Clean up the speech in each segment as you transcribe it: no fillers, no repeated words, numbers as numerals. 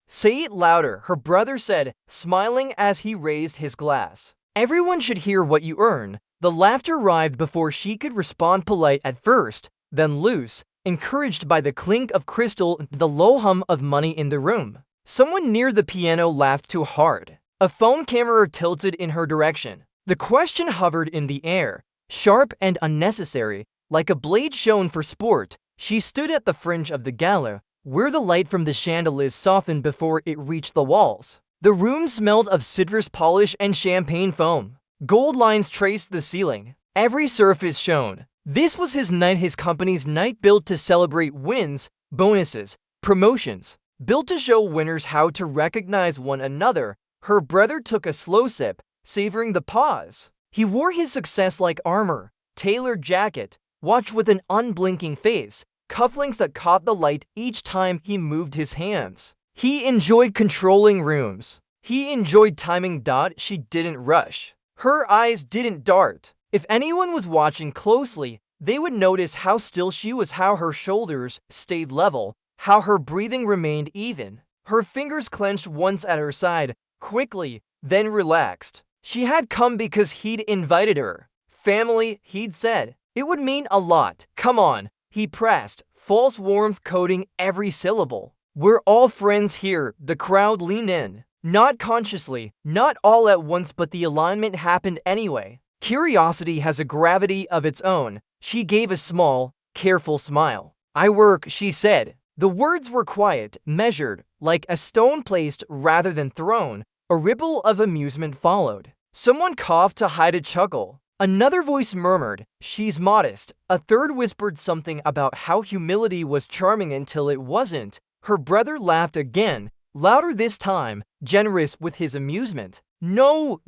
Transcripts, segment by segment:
Say it louder, her brother said, smiling as he raised his glass. Everyone should hear what you earn. The laughter arrived before she could respond, polite at first, then loose, encouraged by the clink of crystal and the low hum of money in the room. Someone near the piano laughed too hard. A phone camera tilted in her direction. The question hovered in the air, sharp and unnecessary, like a blade shown for sport. She stood at the fringe of the gala, where the light from the chandeliers softened before it reached the walls. The room smelled of citrus polish and champagne foam. Gold lines traced the ceiling. Every surface shone. This was his night, his company's night, built to celebrate wins, bonuses, promotions, built to show winners how to recognize one another. Her brother took a slow sip, savoring the pause. He wore his success like armor, tailored jacket, watch with an unblinking face, cufflinks that caught the light each time he moved his hands. He enjoyed controlling rooms. He enjoyed timing. She didn't rush. Her eyes didn't dart. If anyone was watching closely, they would notice how still she was, how her shoulders stayed level, how her breathing remained even. Her fingers clenched once at her side, quickly, then relaxed. She had come because he'd invited her. Family, he'd said. It would mean a lot. Come on, he pressed, false warmth coating every syllable. We're all friends here. The crowd leaned in. Not consciously, not all at once, but the alignment happened anyway. Curiosity has a gravity of its own. She gave a small, careful smile. I work, she said. The words were quiet, measured, like a stone placed rather than thrown. A ripple of amusement followed. Someone coughed to hide a chuckle. Another voice murmured, she's modest. A third whispered something about how humility was charming until it wasn't. Her brother laughed again, louder this time, generous with his amusement. No,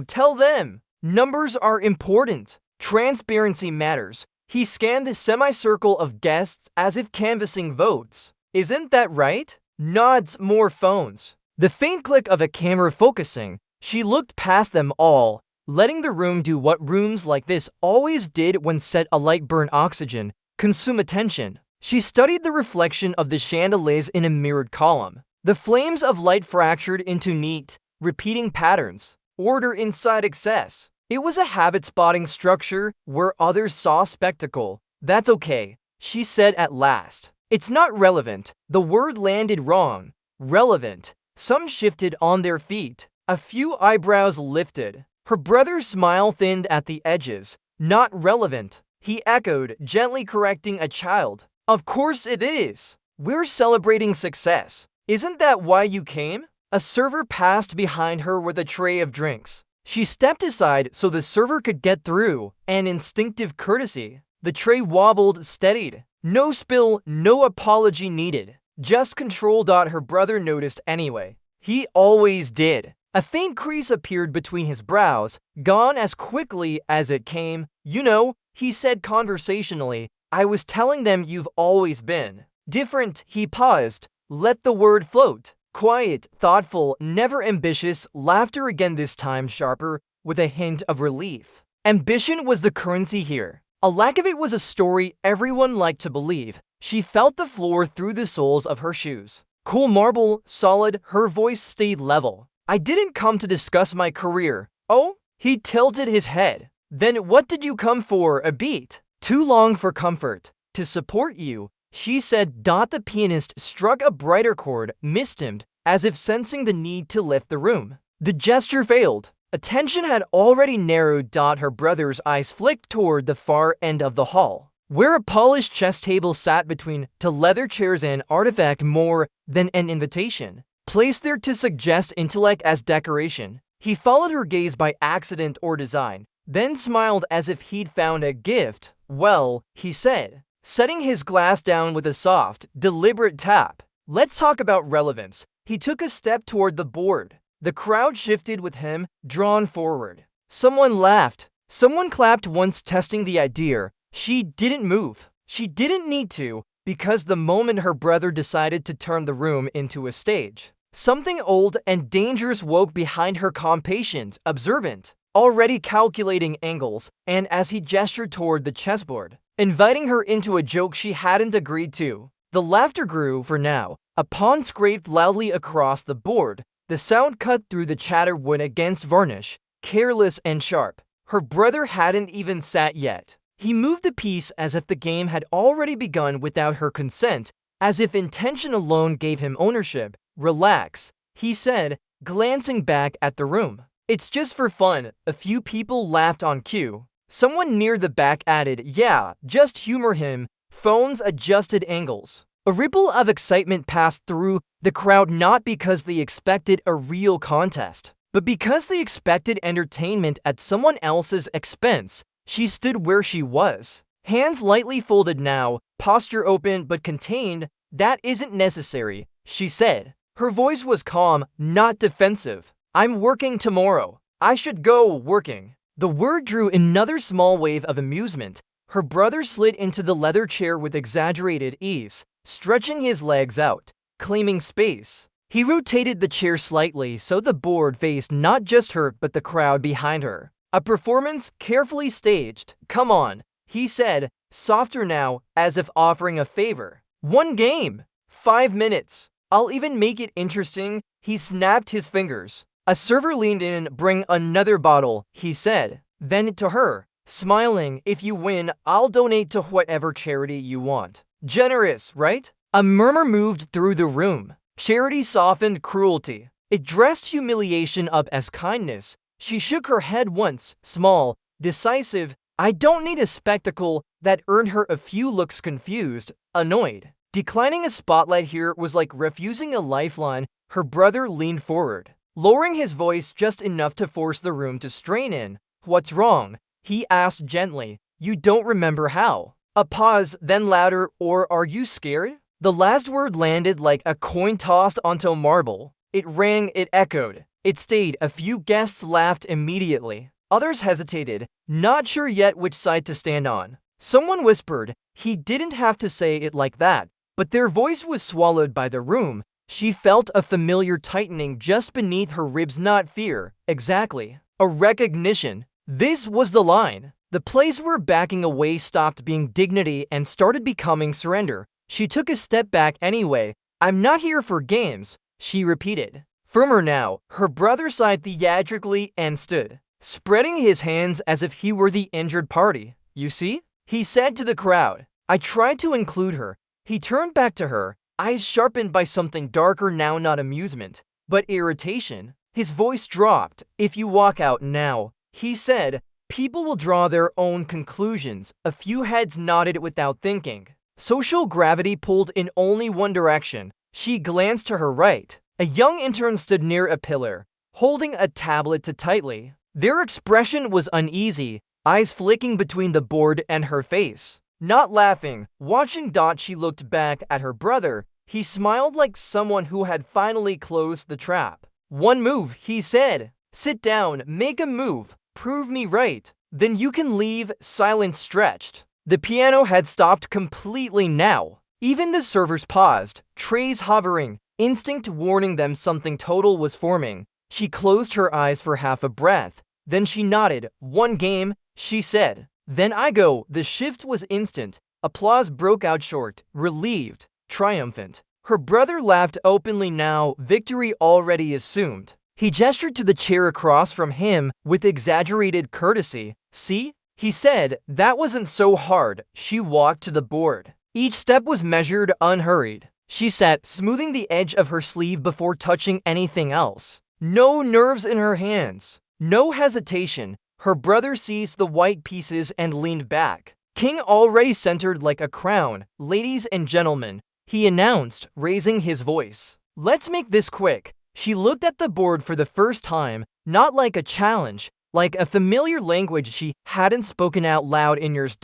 tell them. Numbers are important. Transparency matters. He scanned the semicircle of guests as if canvassing votes. Isn't that right? Nods, more phones. The faint click of a camera focusing. She looked past them all, letting the room do what rooms like this always did when set alight: burn oxygen, consume attention. She studied the reflection of the chandeliers in a mirrored column. The flames of light fractured into neat, repeating patterns. Order inside excess. It was a habit-spotting structure where others saw spectacle. That's okay, she said at last. It's not relevant. The word landed wrong. Relevant. Some shifted on their feet. A few eyebrows lifted. Her brother's smile thinned at the edges. Not relevant, he echoed, gently correcting a child. Of course it is. We're celebrating success. Isn't that why you came? A server passed behind her with a tray of drinks. She stepped aside so the server could get through, an instinctive courtesy. The tray wobbled, steadied. No spill, no apology needed. Just control. Her brother noticed anyway. He always did. A faint crease appeared between his brows, gone as quickly as it came. You know, he said conversationally, I was telling them you've always been different. He paused, let the word float. Quiet, thoughtful, never ambitious. Laughter again, this time sharper, with a hint of relief. Ambition was the currency here. A lack of it was a story everyone liked to believe. She felt the floor through the soles of her shoes. Cool marble, solid, her voice stayed level. I didn't come to discuss my career. Oh? He tilted his head. Then what did you come for? A beat? Too long for comfort. To support you, she said. The pianist struck a brighter chord, mistimed, as if sensing the need to lift the room. The gesture failed. Attention had already narrowed. Her brother's eyes flicked toward the far end of the hall, where a polished chess table sat between two leather chairs, an artifact more than an invitation, placed there to suggest intellect as decoration. He followed her gaze by accident or design, then smiled as if he'd found a gift. Well, he said, setting his glass down with a soft, deliberate tap. Let's talk about relevance. He took a step toward the board. The crowd shifted with him, drawn forward. Someone laughed. Someone clapped once, testing the idea. She didn't move. She didn't need to, because the moment her brother decided to turn the room into a stage, something old and dangerous woke behind her, calm, patient, observant, already calculating angles, and as he gestured toward the chessboard, inviting her into a joke she hadn't agreed to. The laughter grew, for now, A pawn scraped loudly across the board. The sound cut through the chatter wood against varnish, careless and sharp. Her brother hadn't even sat yet. He moved the piece as if the game had already begun without her consent, as if intention alone gave him ownership. "Relax," he said, glancing back at the room. "It's just for fun." A few people laughed on cue. Someone near the back added, "Yeah, just humor him." Phones adjusted angles. A ripple of excitement passed through the crowd, not because they expected a real contest, but because they expected entertainment at someone else's expense. She stood where she was, hands lightly folded now, posture open but contained. "That isn't necessary," she said. Her voice was calm, not defensive. "I'm working tomorrow. I should go working." The word drew another small wave of amusement. Her brother slid into the leather chair with exaggerated ease, stretching his legs out, claiming space. He rotated the chair slightly so the board faced not just her but the crowd behind her. "A performance carefully staged. Come on," he said, softer now, as if offering a favor. "One game. 5 minutes. I'll even make it interesting." He snapped his fingers. A server leaned in. "Bring another bottle," he said. Then to her, smiling, "If you win, I'll donate to whatever charity you want." Generous, right? A murmur moved through the room. Charity softened cruelty. It dressed humiliation up as kindness. She shook her head once, small, decisive. "I don't need a spectacle." That earned her a few looks, confused, annoyed. Declining a spotlight here was like refusing a lifeline. Her brother leaned forward, lowering his voice just enough to force the room to strain in. "What's wrong?" he asked gently. "You don't remember how?" A pause, then louder. "Or are you scared?" The last word landed like a coin tossed onto marble. It rang, it echoed, it stayed. A few guests laughed immediately. Others hesitated, not sure yet which side to stand on. Someone whispered, "He didn't have to say it like that." But their voice was swallowed by the room. She felt a familiar tightening just beneath her ribs. Not fear, exactly. A recognition. This was the line. The place where backing away stopped being dignity and started becoming surrender. She took a step back anyway. "I'm not here for games," she repeated. Firmer now, her brother sighed theatrically and stood, spreading his hands as if he were the injured party. "You see?" he said to the crowd. I tried to include her. He turned back to her, eyes sharpened by something darker now, not amusement, but irritation. His voice dropped. "If you walk out now," he said, "people will draw their own conclusions." A few heads nodded without thinking. Social gravity pulled in only one direction. She glanced to her right. A young intern stood near a pillar, holding a tablet too tightly. Their expression was uneasy, eyes flicking between the board and her face. Not laughing, watching. She looked back at her brother. He smiled like someone who had finally closed the trap. "One move," he said. "Sit down, make a move, prove me right. Then you can leave." Silence stretched. The piano had stopped completely now. Even the servers paused, trays hovering, instinct warning them something total was forming. She closed her eyes for half a breath. Then she nodded. "One game," she said. "Then I go." The shift was instant. Applause broke out short, relieved, triumphant. Her brother laughed openly now, victory already assumed. He gestured to the chair across from him with exaggerated courtesy. "See?" he said. "That wasn't so hard." She walked to the board. Each step was measured, unhurried. She sat, smoothing the edge of her sleeve before touching anything else. No nerves in her hands, no hesitation. Her brother seized the white pieces and leaned back. King already centered like a crown. "Ladies and gentlemen," he announced, raising his voice. "Let's make this quick." She looked at the board for the first time, not like a challenge, like a familiar language she hadn't spoken out loud in years.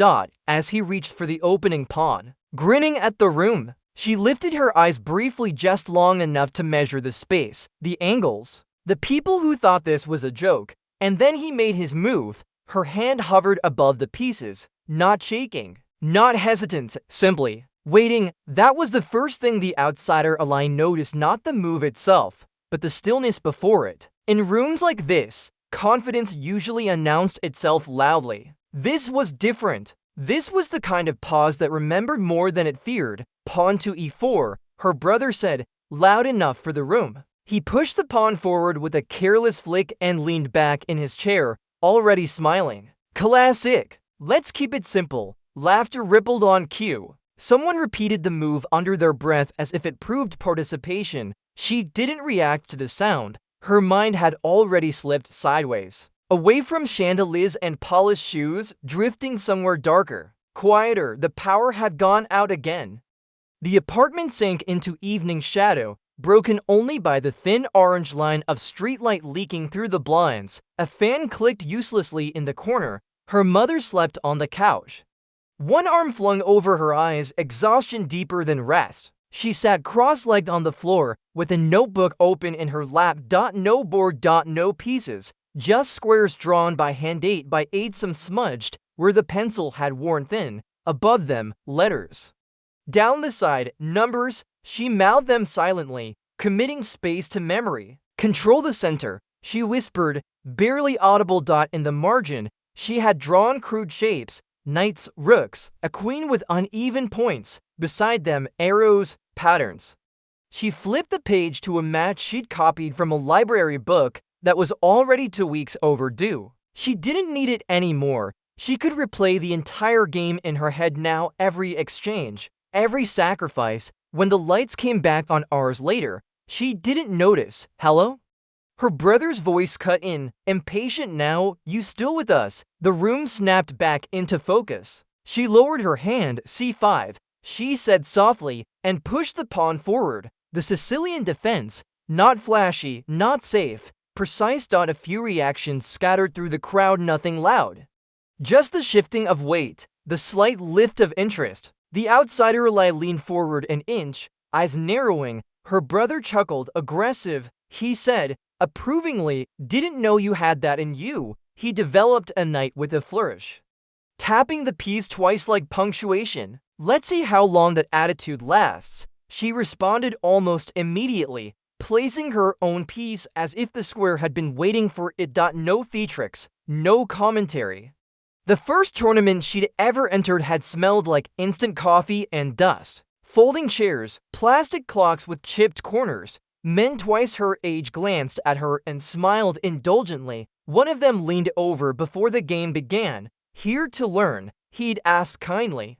As he reached for the opening pawn, grinning at the room, she lifted her eyes briefly, just long enough to measure the space, the angles, the people who thought this was a joke. And then he made his move. Her hand hovered above the pieces, not shaking, not hesitant, simply waiting. That was the first thing the outsider ally noticed, not the move itself, but the stillness before it. In rooms like this, confidence usually announced itself loudly. This was different. This was the kind of pause that remembered more than it feared. Pawn to e4, her brother said, loud enough for the room. He pushed the pawn forward with a careless flick and leaned back in his chair, already smiling. Classic! Let's keep it simple. Laughter rippled on cue. Someone repeated the move under their breath as if it proved participation. She didn't react to the sound. Her mind had already slipped sideways, away from chandeliers and polished shoes, drifting somewhere darker, quieter. The power had gone out again. The apartment sank into evening shadow, broken only by the thin orange line of streetlight leaking through the blinds. A fan clicked uselessly in the corner. Her mother slept on the couch, one arm flung over her eyes, exhaustion deeper than rest. She sat cross-legged on the floor, with a notebook open in her lap. No board, no pieces, just squares drawn by hand, 8 by 8, some smudged where the pencil had worn thin. Above them, letters. Down the side, numbers. She mouthed them silently, committing space to memory. Control the center, she whispered, barely audible. In the margin, she had drawn crude shapes. Knights, rooks, a queen with uneven points. Beside them, arrows, patterns. She flipped the page to a match she'd copied from a library book that was already 2 weeks overdue. She didn't need it anymore. She could replay the entire game in her head now, every exchange, every sacrifice. When the lights came back on hours later, she didn't notice. Hello? Her brother's voice cut in, impatient now. You still with us? The room snapped back into focus. She lowered her hand. C5, she said softly, and pushed the pawn forward. The Sicilian defense, not flashy, not safe, precise. A few reactions scattered through the crowd, nothing loud. Just the shifting of weight, the slight lift of interest. The outsider ally leaned forward an inch, eyes narrowing. Her brother chuckled. Aggressive, he said, approvingly. Didn't know you had that in you. He developed a knight with a flourish, tapping the piece twice like punctuation. Let's see how long that attitude lasts, she responded almost immediately, placing her own piece as if the square had been waiting for it. No theatrics, no commentary. The first tournament she'd ever entered had smelled like instant coffee and dust. Folding chairs, plastic clocks with chipped corners. Men twice her age glanced at her and smiled indulgently. One of them leaned over before the game began. Here to learn, he'd asked kindly.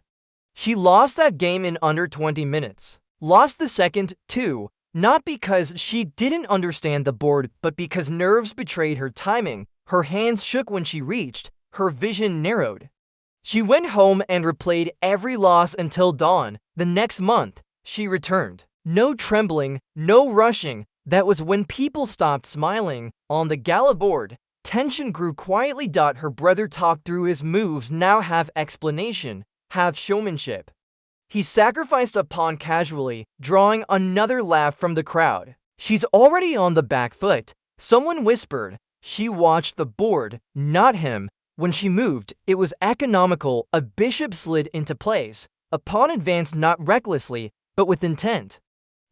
She lost that game in under 20 minutes. Lost the second, too, not because she didn't understand the board, but because nerves betrayed her timing. Her hands shook when she reached. Her vision narrowed. She went home and replayed every loss until dawn. The next month, she returned. No trembling, no rushing. That was when people stopped smiling. On the gala board, tension grew quietly. Her brother talked through his moves, now half explanation, half showmanship. He sacrificed a pawn casually, drawing another laugh from the crowd. She's already on the back foot, someone whispered. She watched the board, not him. When she moved, it was economical. A bishop slid into place. A pawn advanced not recklessly, but with intent.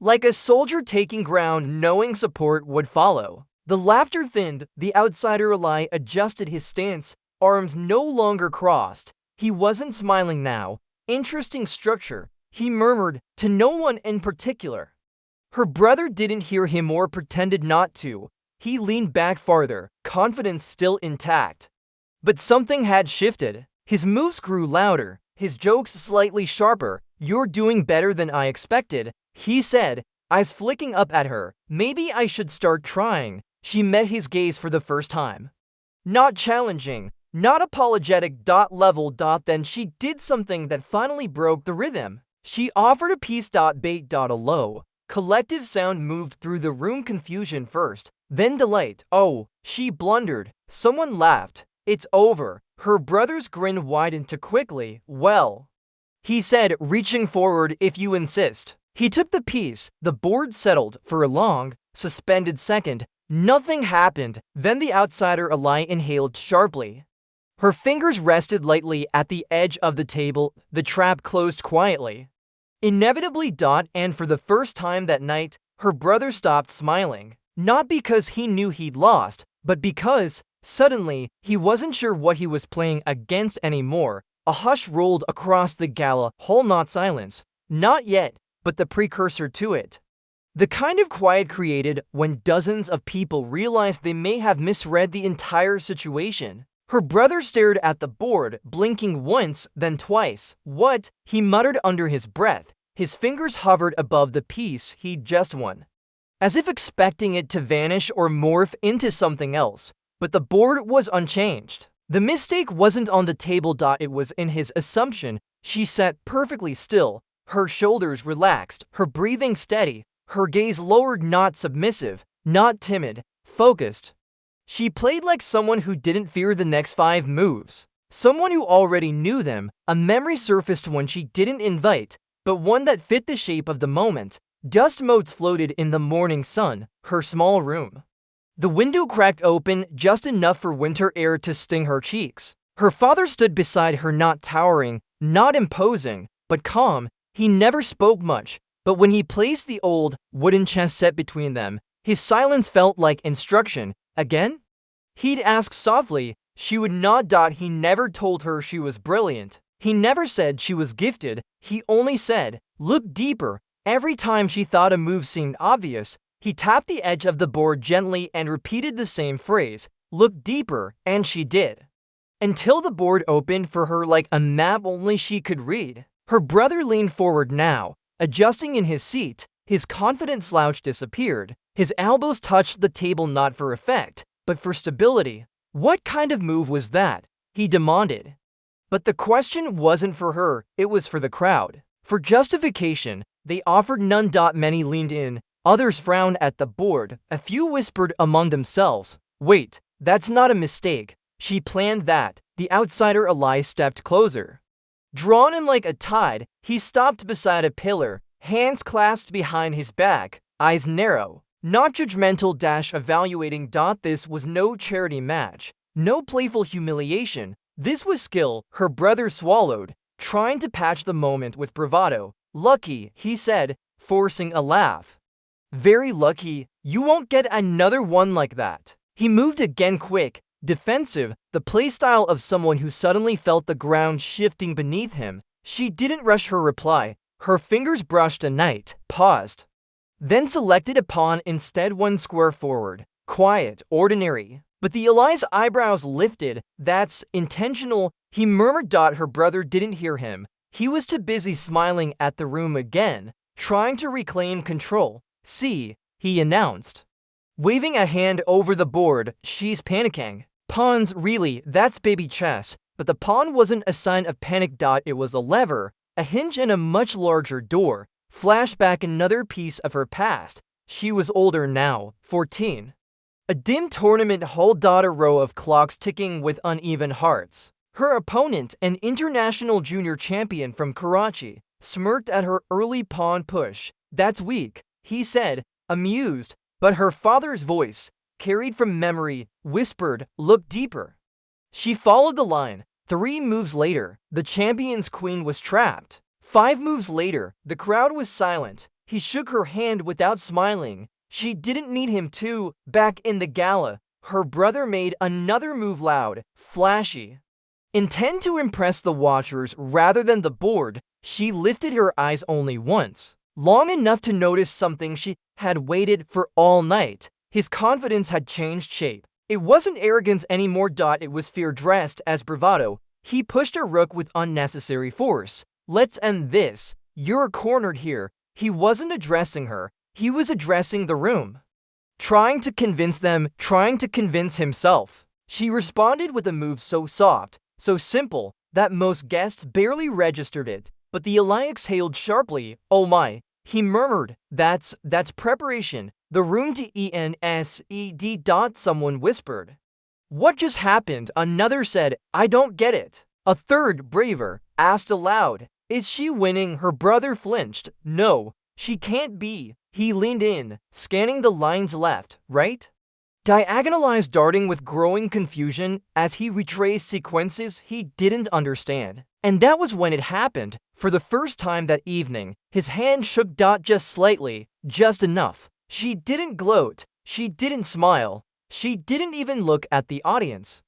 Like a soldier taking ground, knowing support would follow. The laughter thinned. The outsider ally adjusted his stance, arms no longer crossed. He wasn't smiling now. Interesting structure, he murmured, to no one in particular. Her brother didn't hear him or pretended not to. He leaned back farther, confidence still intact. But something had shifted. His moves grew louder, his jokes slightly sharper. You're doing better than I expected, he said, eyes flicking up at her. Maybe I should start trying. She met his gaze for the first time. Not challenging, not apologetic. Level. Then she did something that finally broke the rhythm. She offered a piece. Bait. A low, collective sound moved through the room. Confusion first, then delight. Oh, she blundered. Someone laughed. It's over. Her brother's grin widened to quickly. Well, he said, reaching forward, if you insist. He took the piece. The board settled for a long, suspended second. Nothing happened. Then the outsider ally inhaled sharply. Her fingers rested lightly at the edge of the table. The trap closed quietly. Inevitably. And for the first time that night, her brother stopped smiling. Not because he knew he'd lost, but because, suddenly, he wasn't sure what he was playing against anymore. A hush rolled across the gala hall. Not silence. Not yet. but the precursor to it. The kind of quiet created when dozens of people realized they may have misread the entire situation. Her brother stared at the board, blinking once, then twice. "What?" he muttered under his breath. His fingers hovered above the piece he'd just won, as if expecting it to vanish or morph into something else. But the board was unchanged. The mistake wasn't on the table. It was in his assumption. She sat perfectly still, her shoulders relaxed, her breathing steady, her gaze lowered, not submissive, not timid, focused. She played like someone who didn't fear the next 5 moves. Someone who already knew them. A memory surfaced one she didn't invite, but one that fit the shape of the moment. Dust motes floated in the morning sun, her small room. The window cracked open just enough for winter air to sting her cheeks. Her father stood beside her, not towering, not imposing, but calm. He never spoke much, but when he placed the old, wooden chess set between them, his silence felt like instruction. "Again?" He'd ask softly. She would nod. He never told her she was brilliant. He never said she was gifted. He only said, "Look deeper." Every time she thought a move seemed obvious, he tapped the edge of the board gently and repeated the same phrase, "Look deeper," and she did. Until the board opened for her like a map only she could read. Her brother leaned forward now, adjusting in his seat. His confident slouch disappeared. His elbows touched the table not for effect, but for stability. "What kind of move was that?" he demanded. But the question wasn't for her, it was for the crowd. For justification, they offered none. Many leaned in, others frowned at the board. A few whispered among themselves, "Wait, that's not a mistake. She planned that." The outsider ally stepped closer. Drawn in like a tide, he stopped beside a pillar, hands clasped behind his back, eyes narrow, not judgmental. Evaluating. This was no charity match, no playful humiliation. This was skill. Her brother swallowed, trying to patch the moment with bravado. "Lucky," he said, forcing a laugh. "Very lucky. You won't get another one like that." He moved again, quick, defensive, the playstyle of someone who suddenly felt the ground shifting beneath him. She didn't rush her reply. Her fingers brushed a knight, paused, then selected a pawn instead, one square forward. Quiet, ordinary. But the ally's eyebrows lifted. "That's intentional," he murmured. Her brother didn't hear him. He was too busy smiling at the room again, trying to reclaim control. "See," he announced, waving a hand over the board. "She's panicking." "Pawns, really, that's baby chess." But the pawn wasn't a sign of panic. It was a lever, a hinge, and a much larger door. Flashback, another piece of her past. She was older now, 14. A dim tournament hall. A row of clocks ticking with uneven hearts. Her opponent, an international junior champion from Karachi, smirked at her early pawn push. "That's weak," he said, amused, but her father's voice, carried from memory, whispered, "Look deeper." She followed the line. 3 moves later, the champion's queen was trapped. 5 moves later, the crowd was silent. He shook her hand without smiling. She didn't need him to. Back in the gala, her brother made another move, loud, flashy. Intent to impress the watchers rather than the board, she lifted her eyes only once, long enough to notice something she had waited for all night. His confidence had changed shape. It wasn't arrogance anymore. It was fear dressed as bravado. He pushed her rook with unnecessary force. "Let's end this. You're cornered here." He wasn't addressing her. He was addressing the room. Trying to convince them, trying to convince himself. She responded with a move so soft, so simple, that most guests barely registered it. But the ally exhaled sharply. "Oh my," he murmured. That's preparation. The room ensed. Someone whispered. "What just happened?" Another said, "I don't get it." A third, braver, asked aloud, "Is she winning?" Her brother flinched. "No, she can't be." He leaned in, scanning the lines left, right, diagonalized, darting with growing confusion as he retraced sequences he didn't understand. And that was when it happened. For the first time that evening, his hand shook. Just slightly, just enough. She didn't gloat. She didn't smile. She didn't even look at the audience.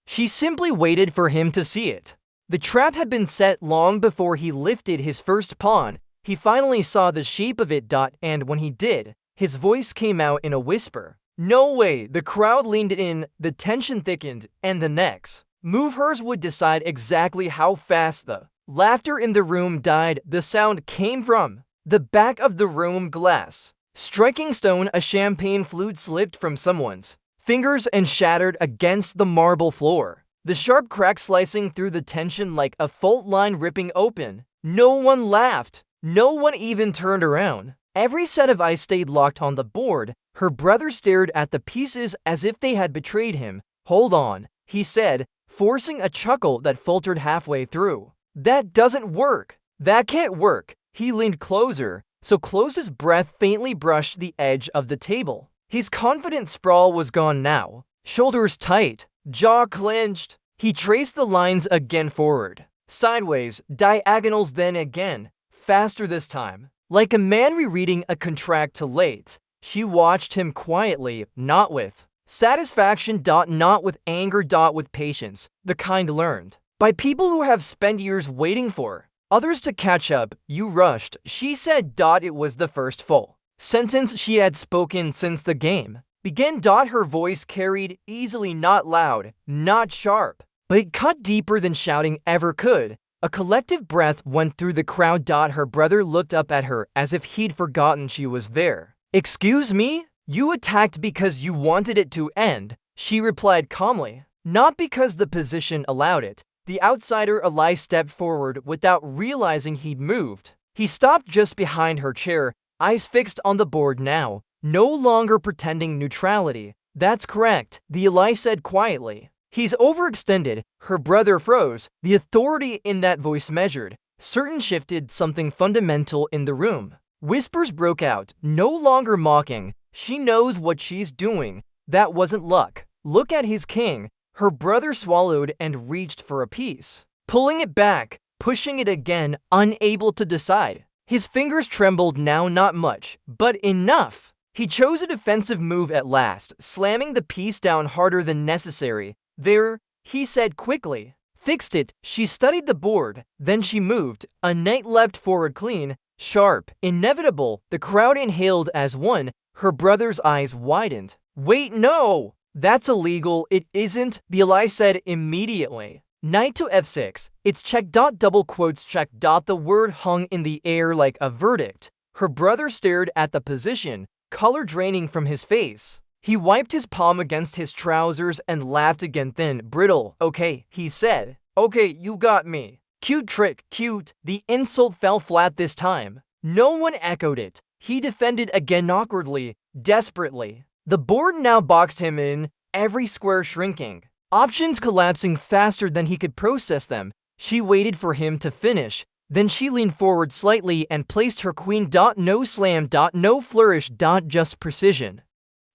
She simply waited for him to see it. The trap had been set long before he lifted his first pawn. He finally saw the shape of it. And when he did, his voice came out in a whisper. No way! The crowd leaned in, the tension thickened, and the next move hers would decide exactly how fast the laughter in the room died. The sound came from the back of the room glass. Striking stone, a champagne flute slipped from someone's fingers and shattered against the marble floor. The sharp crack slicing through the tension like a fault line ripping open. No one laughed. No one even turned around. Every set of eyes stayed locked on the board. Her brother stared at the pieces as if they had betrayed him. Hold on, he said, forcing a chuckle that faltered halfway through. That doesn't work. That can't work. He leaned closer, so close his breath faintly brushed the edge of the table. His confident sprawl was gone now. Shoulders tight, jaw clenched. He traced the lines again, forward, sideways, diagonals, then again, faster this time. Like a man rereading a contract to late, she watched him quietly, not with satisfaction, not with anger, with patience, the kind learned by people who have spent years waiting for others to catch up. You rushed, she said. It was the first full sentence she had spoken since the game began. Her voice carried easily, not loud, not sharp, but it cut deeper than shouting ever could. A collective breath went through the crowd. Her brother looked up at her as if he'd forgotten she was there. Excuse me? You attacked because you wanted it to end, she replied calmly. Not because the position allowed it. The outsider Eli stepped forward without realizing he'd moved. He stopped just behind her chair, eyes fixed on the board now, no longer pretending neutrality. That's correct, the Eli said quietly. He's overextended. Her brother froze. The authority in that voice measured. Certain shifted something fundamental in the room. Whispers broke out, no longer mocking. She knows what she's doing. That wasn't luck. Look at his king. Her brother swallowed and reached for a piece, pulling it back, pushing it again, unable to decide. His fingers trembled now, not much, but enough. He chose a defensive move at last, slamming the piece down harder than necessary. There, he said quickly. Fixed it. She studied the board, then she moved. A knight leapt forward, clean, sharp, inevitable. The crowd inhaled as one. Her brother's eyes widened. Wait, no! That's illegal. It isn't, the Eli said immediately. Knight to f6. It's check. Double quotes check. The word hung in the air like a verdict. Her brother stared at the position, color draining from his face. He wiped his palm against his trousers and laughed again, thin, brittle. Okay, he said. Okay, you got me. Cute trick, cute. The insult fell flat this time. No one echoed it. He defended again, awkwardly, desperately. The board now boxed him in, every square shrinking. Options collapsing faster than he could process them. She waited for him to finish. Then she leaned forward slightly and placed her queen. No slam. No flourish. Just precision.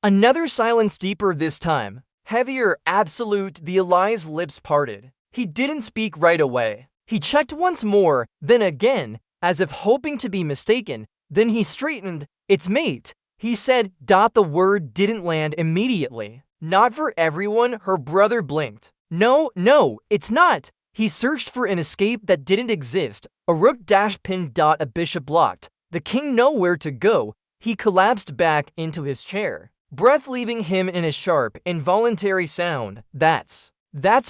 Another silence, deeper this time. Heavier, absolute. The Eli's lips parted. He didn't speak right away. He checked once more, then again, as if hoping to be mistaken. Then he straightened. It's mate, he said. The word didn't land immediately. Not for everyone, her brother blinked. No, it's not. He searched for an escape that didn't exist. A rook pin. A bishop blocked. The king nowhere to go. He collapsed back into his chair, breath leaving him in a sharp, involuntary sound. That's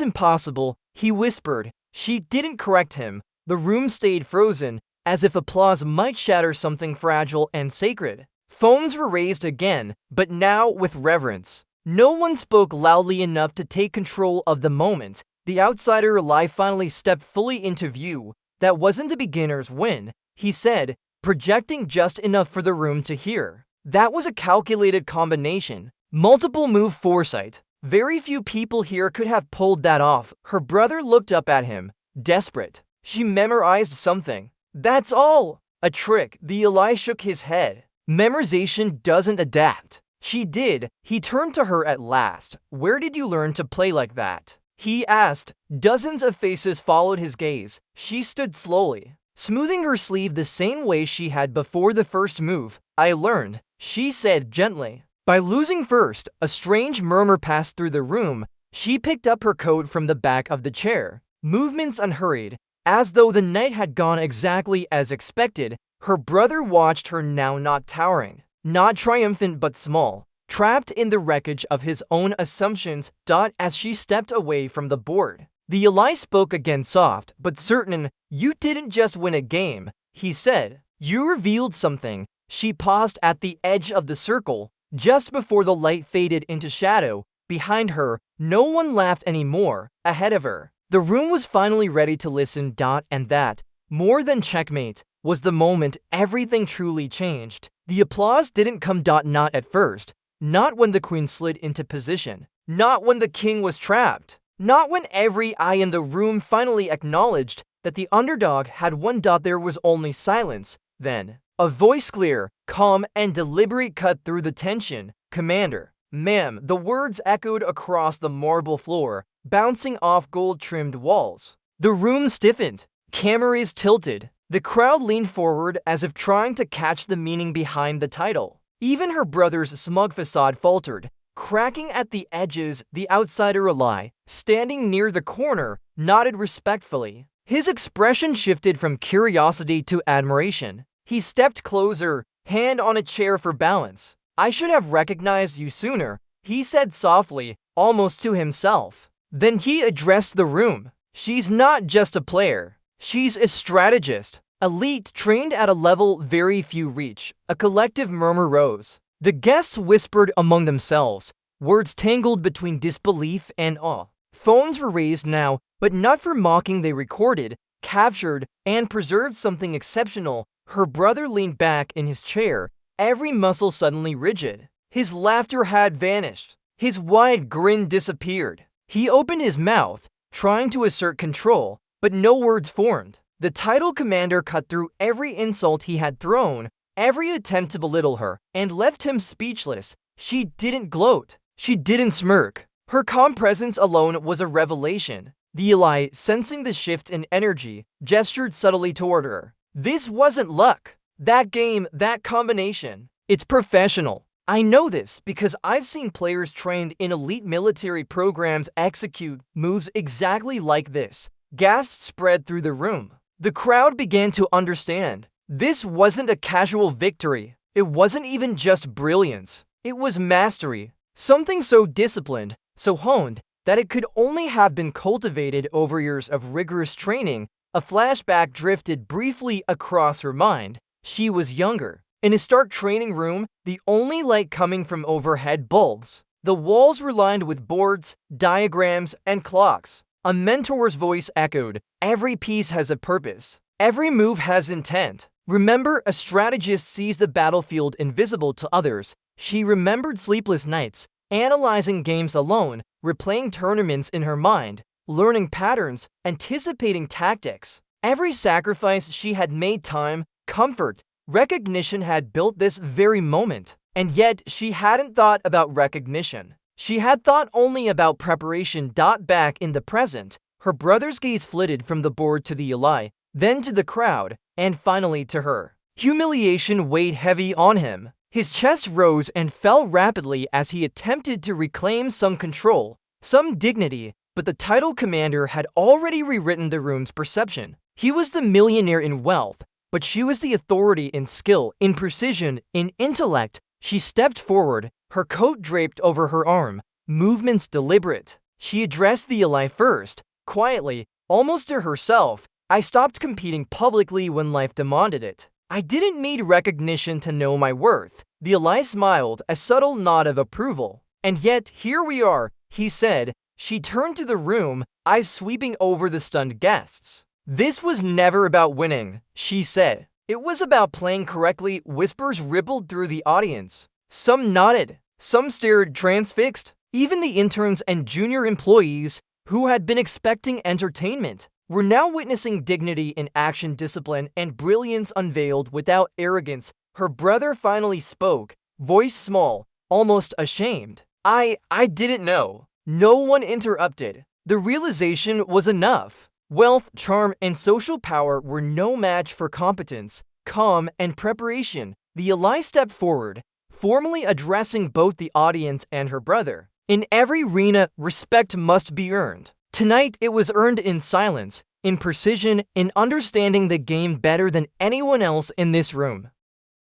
impossible, he whispered. She didn't correct him. The room stayed frozen, as if applause might shatter something fragile and sacred. Phones were raised again, but now with reverence. No one spoke loudly enough to take control of the moment. The outsider Eli finally stepped fully into view. That wasn't a beginner's win, he said, projecting just enough for the room to hear. That was a calculated combination. Multiple move foresight. Very few people here could have pulled that off. Her brother looked up at him, desperate. She memorized something. That's all. A trick. The Eli shook his head. Memorization doesn't adapt. She did. He turned to her at last. Where did you learn to play like that? He asked. Dozens of faces followed his gaze. She stood slowly, smoothing her sleeve the same way she had before the first move. I learned, she said gently, by losing first. A strange murmur passed through the room. She picked up her coat from the back of the chair, movements unhurried, as though the night had gone exactly as expected. Her brother watched her now, not towering, not triumphant but small, trapped in the wreckage of his own assumptions. As she stepped away from the board, the Eli spoke again, soft but certain. "You didn't just win a game," he said. "You revealed something." She paused at the edge of the circle, just before the light faded into shadow. Behind her, no one laughed anymore. Ahead of her, the room was finally ready to listen. And that, more than checkmate, was the moment everything truly changed. The applause didn't come. Not at first. Not when the queen slid into position. Not when the king was trapped. Not when every eye in the room finally acknowledged that the underdog had won. There was only silence. Then, a voice, clear, calm, and deliberate, cut through the tension. "Commander." "Ma'am," the words echoed across the marble floor, bouncing off gold-trimmed walls. The room stiffened. Cameras tilted. The crowd leaned forward as if trying to catch the meaning behind the title. Even her brother's smug facade faltered, cracking at the edges. The outsider Eli, standing near the corner, nodded respectfully. His expression shifted from curiosity to admiration. He stepped closer, hand on a chair for balance. "I should have recognized you sooner," he said softly, almost to himself. Then he addressed the room. "She's not just a player. She's a strategist. Elite, trained at a level very few reach." A collective murmur rose. The guests whispered among themselves, words tangled between disbelief and awe. Phones were raised now, but not for mocking. They recorded, captured, and preserved something exceptional. Her brother leaned back in his chair, every muscle suddenly rigid. His laughter had vanished. His wide grin disappeared. He opened his mouth, trying to assert control, but no words formed. The title commander cut through every insult he had thrown, every attempt to belittle her, and left him speechless. She didn't gloat. She didn't smirk. Her calm presence alone was a revelation. The Eli, sensing the shift in energy, gestured subtly toward her. "This wasn't luck. That game, that combination, it's professional. I know this because I've seen players trained in elite military programs execute moves exactly like this." Gasps spread through the room. The crowd began to understand. This wasn't a casual victory. It wasn't even just brilliance. It was mastery. Something so disciplined, so honed, that it could only have been cultivated over years of rigorous training. A flashback drifted briefly across her mind. She was younger, in a stark training room, the only light coming from overhead bulbs. The walls were lined with boards, diagrams, and clocks. A mentor's voice echoed, "Every piece has a purpose. Every move has intent." Remember, a strategist sees the battlefield invisible to others. She remembered sleepless nights, analyzing games alone, replaying tournaments in her mind, learning patterns, anticipating tactics. Every sacrifice she had made, time, comfort, recognition, had built this very moment. And yet, she hadn't thought about recognition. She had thought only about preparation. Back in the present, her brother's gaze flitted from the board to the Eli, then to the crowd, and finally to her. Humiliation weighed heavy on him. His chest rose and fell rapidly as he attempted to reclaim some control, some dignity, but the title commander had already rewritten the room's perception. He was the millionaire in wealth, but she was the authority in skill, in precision, in intellect. She stepped forward, her coat draped over her arm, movements deliberate. She addressed the Eli first, quietly, almost to herself. "I stopped competing publicly when life demanded it. I didn't need recognition to know my worth." The Eli smiled, a subtle nod of approval. "And yet, here we are," he said. She turned to the room, eyes sweeping over the stunned guests. "This was never about winning," she said. "It was about playing correctly." Whispers rippled through the audience. Some nodded, some stared transfixed. Even the interns and junior employees, who had been expecting entertainment, were now witnessing dignity in action, discipline, and brilliance unveiled without arrogance. Her brother finally spoke, voice small, almost ashamed. I didn't know." No one interrupted. The realization was enough. Wealth, charm, and social power were no match for competence, calm, and preparation. The Eli stepped forward, formally addressing both the audience and her brother. "In every arena, respect must be earned. Tonight, it was earned in silence. in precision, in understanding the game better than anyone else in this room.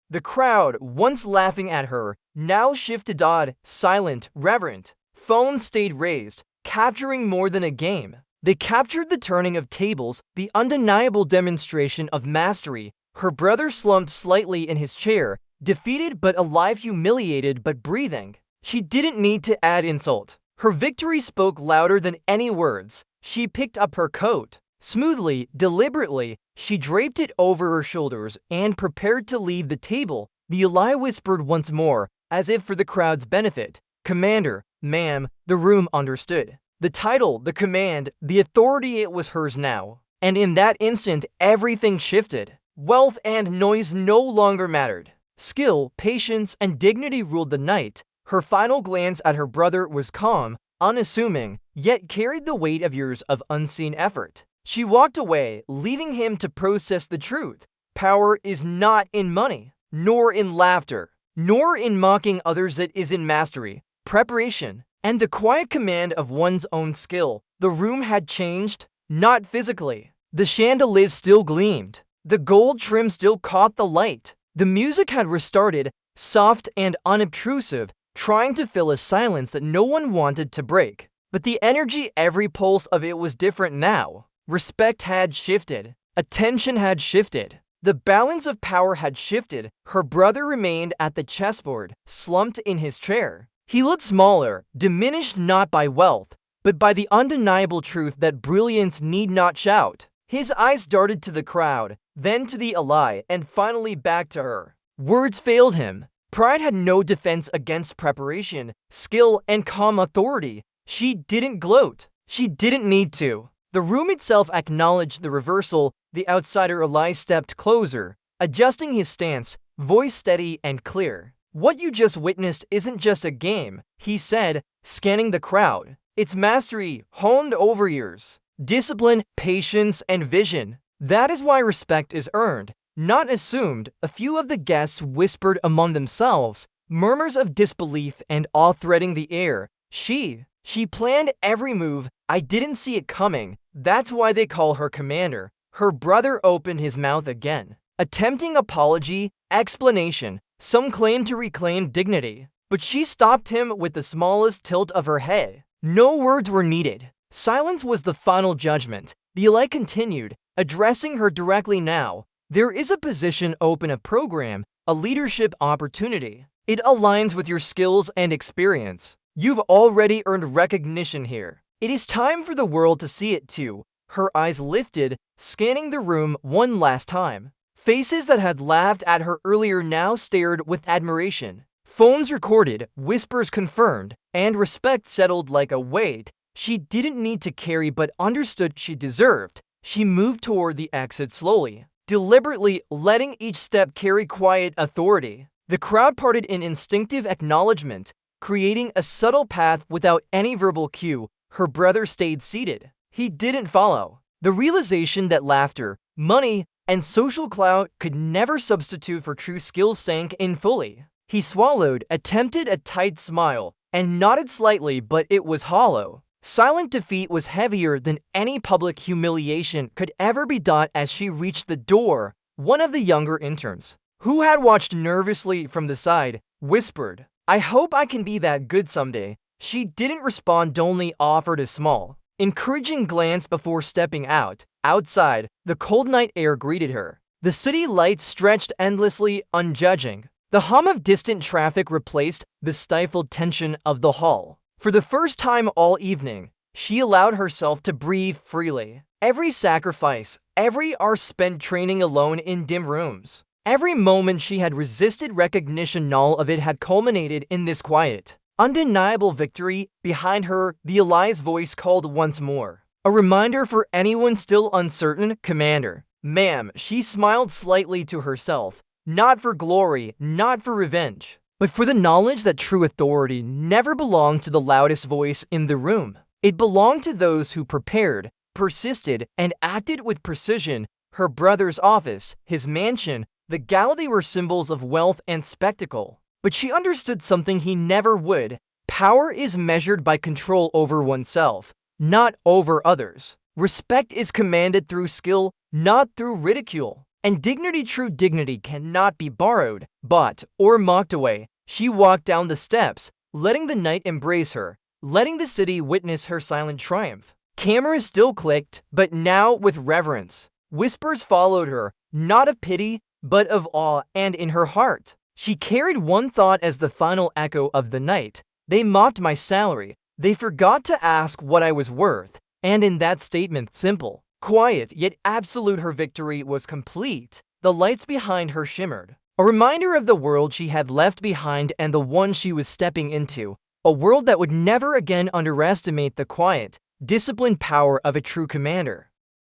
The crowd, once laughing at her, now shifted awed, silent, reverent. Phones stayed raised, capturing more than a game. They captured the turning of tables, the undeniable demonstration of mastery. Her brother slumped slightly in his chair, defeated but alive, humiliated but breathing. She didn't need to add insult. Her victory spoke louder than any words. She picked up her coat. Smoothly, deliberately, she draped it over her shoulders and prepared to leave the table. The ally whispered once more, as if for the crowd's benefit. "Commander, ma'am." The room understood. The title, the command, the authority, it was hers now. And in that instant, everything shifted. Wealth and noise no longer mattered. Skill, patience, and dignity ruled the night. Her final glance at her brother was calm, unassuming, yet carried the weight of years of unseen effort. She walked away, leaving him to process the truth. Power is not in money, nor in laughter, nor in mocking others. It is in mastery, preparation, and the quiet command of one's own skill. The room had changed, not physically. The chandeliers still gleamed. The gold trim still caught the light. The music had restarted, soft and unobtrusive, trying to fill a silence that no one wanted to break. But the energy, every pulse of it was different now. Respect had shifted. Attention had shifted. The balance of power had shifted. Her brother remained at the chessboard, slumped in his chair. He looked smaller, diminished not by wealth, but by the undeniable truth that brilliance need not shout. His eyes darted to the crowd, then to the ally, and finally back to her. Words failed him. Pride had no defense against preparation, skill, and calm authority. She didn't gloat. She didn't need to. The room itself acknowledged the reversal. The outsider ally stepped closer, adjusting his stance, voice steady and clear. "What you just witnessed isn't just a game," he said, scanning the crowd. "It's mastery, honed over years. Discipline, patience, and vision. That is why respect is earned, not assumed." A few of the guests whispered among themselves, murmurs of disbelief and awe threading the air. She planned every move. I didn't see it coming. That's why they call her commander. Her brother opened his mouth again, attempting apology, explanation. Some claimed to reclaim dignity, but she stopped him with the smallest tilt of her head. No words were needed. Silence was the final judgment. The ally continued, addressing her directly now. "There is a position open, a program, a leadership opportunity. It aligns with your skills and experience. You've already earned recognition here. It is time for the world to see it too." Her eyes lifted, scanning the room one last time. Faces that had laughed at her earlier now stared with admiration. Phones recorded, whispers confirmed, and respect settled like a weight she didn't need to carry but understood she deserved. She moved toward the exit slowly, deliberately letting each step carry quiet authority. The crowd parted in instinctive acknowledgement, creating a subtle path without any verbal cue. Her brother stayed seated. He didn't follow. The realization that laughter, money, and social clout could never substitute for true skill sank in fully. He swallowed, attempted a tight smile, and nodded slightly, but it was hollow. Silent defeat was heavier than any public humiliation could ever be. As she reached the door, one of the younger interns, who had watched nervously from the side, whispered, "I hope I can be that good someday." She didn't respond, only offered a small, encouraging glance before stepping out. Outside, the cold night air greeted her. The city lights stretched endlessly, unjudging. The hum of distant traffic replaced the stifled tension of the hall. For the first time all evening, she allowed herself to breathe freely. Every sacrifice, every hour spent training alone in dim rooms, every moment she had resisted recognition, all of it had culminated in this quiet, undeniable victory. Behind her, the ally's voice called once more. A reminder for anyone still uncertain, "Commander, ma'am." She smiled slightly to herself, not for glory, not for revenge, but for the knowledge that true authority never belonged to the loudest voice in the room. It belonged to those who prepared, persisted, and acted with precision. Her brother's office, his mansion, the galley were symbols of wealth and spectacle. But she understood something he never would. Power is measured by control over oneself, not over others. Respect is commanded through skill, not through ridicule. And dignity, true dignity, cannot be borrowed, bought, or mocked away. She walked down the steps, letting the night embrace her, letting the city witness her silent triumph. Cameras still clicked, but now with reverence. Whispers followed her, not of pity, but of awe, and in her heart, she carried one thought as the final echo of the night. They mocked my salary. They forgot to ask what I was worth. And in that statement, simple, quiet, yet absolute, her victory was complete. The lights behind her shimmered, a reminder of the world she had left behind and the one she was stepping into, a world that would never again underestimate the quiet, disciplined power of a true commander.